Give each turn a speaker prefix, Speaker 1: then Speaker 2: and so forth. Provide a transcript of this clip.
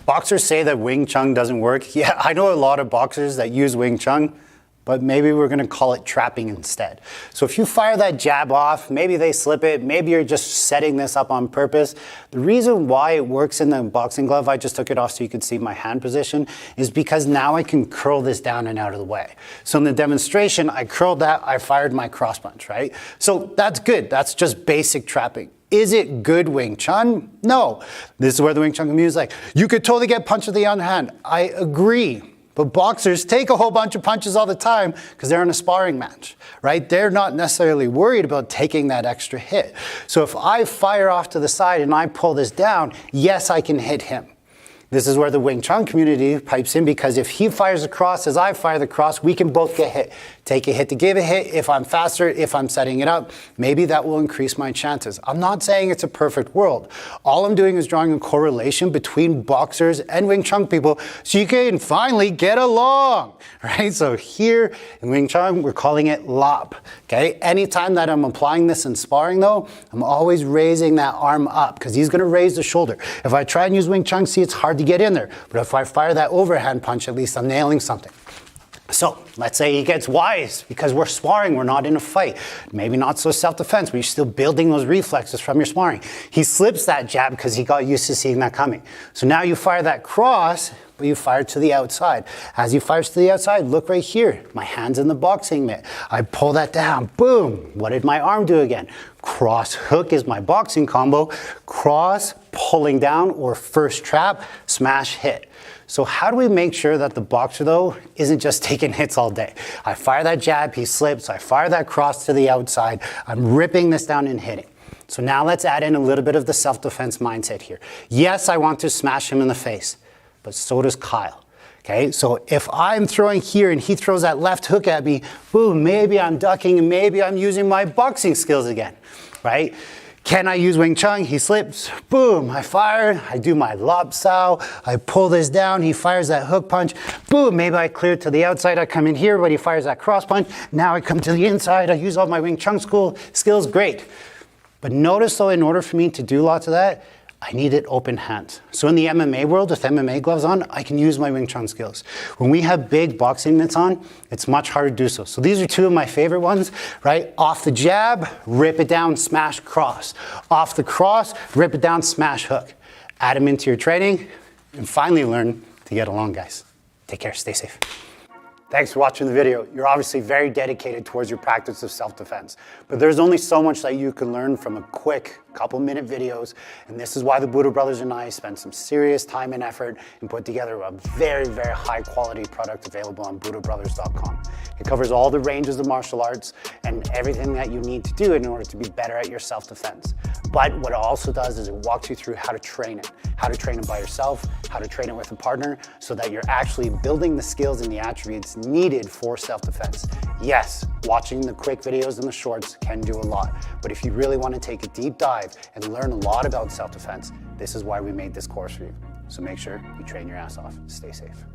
Speaker 1: Boxers say that Wing Chun doesn't work. Yeah, I know a lot of boxers that use Wing Chun, but maybe we're gonna call it trapping instead. So if you fire that jab off, maybe they slip it, maybe you're just setting this up on purpose. The reason why it works in the boxing glove, I just took it off so you could see my hand position, is because now I can curl this down and out of the way. So in the demonstration, I curled that, I fired my cross punch, right? So that's good, that's just basic trapping. Is it good Wing Chun? No. This is where the Wing Chun community is like, you could totally get punched with the underhand. I agree. But boxers take a whole bunch of punches all the time because they're in a sparring match, right? They're not necessarily worried about taking that extra hit. So if I fire off to the side and I pull this down, yes, I can hit him. This is where the Wing Chun community pipes in, because if he fires across as I fire the cross, we can both get hit. Take a hit to give a hit. If I'm faster, if I'm setting it up, maybe that will increase my chances. I'm not saying it's a perfect world. All I'm doing is drawing a correlation between boxers and Wing Chun people so you can finally get along, right? So here in Wing Chun, we're calling it lop, okay? Anytime that I'm applying this in sparring though, I'm always raising that arm up because he's gonna raise the shoulder. If I try and use Wing Chun, see, it's hard to get in there. But if I fire that overhand punch, at least I'm nailing something. So let's say he gets wise because we're sparring, we're not in a fight. Maybe not so self-defense, but you're still building those reflexes from your sparring. He slips that jab because he got used to seeing that coming. So now you fire that cross, but you fire to the outside. As he fires to the outside, look right here. My hand's in the boxing mitt. I pull that down, boom. What did my arm do again? Cross hook is my boxing combo. Cross, pulling down, or first trap, smash, hit. So how do we make sure that the boxer though isn't just taking hits all day? I fire that jab, he slips, I fire that cross to the outside, I'm ripping this down and hitting. So now let's add in a little bit of the self-defense mindset here. Yes, I want to smash him in the face, but so does Kyle. Okay, so if I'm throwing here and he throws that left hook at me, boom, maybe I'm ducking and maybe I'm using my boxing skills again, right? Can I use Wing Chun? He slips, boom, I fire, I do my lob style, I pull this down, he fires that hook punch, boom, maybe I clear to the outside, I come in here, but he fires that cross punch, now I come to the inside, I use all my Wing Chun skills, great. But notice though, in order for me to do lots of that, I needed open hands. So in the MMA world, with MMA gloves on, I can use my Wing Chun skills. When we have big boxing mitts on, it's much harder to do so. So these are two of my favorite ones, right? Off the jab, rip it down, smash, cross. Off the cross, rip it down, smash, hook. Add them into your training, and finally learn to get along, guys. Take care, stay safe. Thanks for watching the video. You're obviously very dedicated towards your practice of self-defense, but there's only so much that you can learn from a quick couple-minute videos, and this is why the Buddha brothers and I spent some serious time and effort and put together a very, very high-quality product available on BuddhaBrothers.com. It covers all the ranges of martial arts and everything that you need to do in order to be better at your self-defense. But what it also does is it walks you through how to train it by yourself, how to train it with a partner, so that you're actually building the skills and the attributes needed for self-defense. Yes, watching the quick videos and the shorts can do a lot, but if you really want to take a deep dive and learn a lot about self-defense, this is why we made this course for you. So make sure you train your ass off. Stay safe.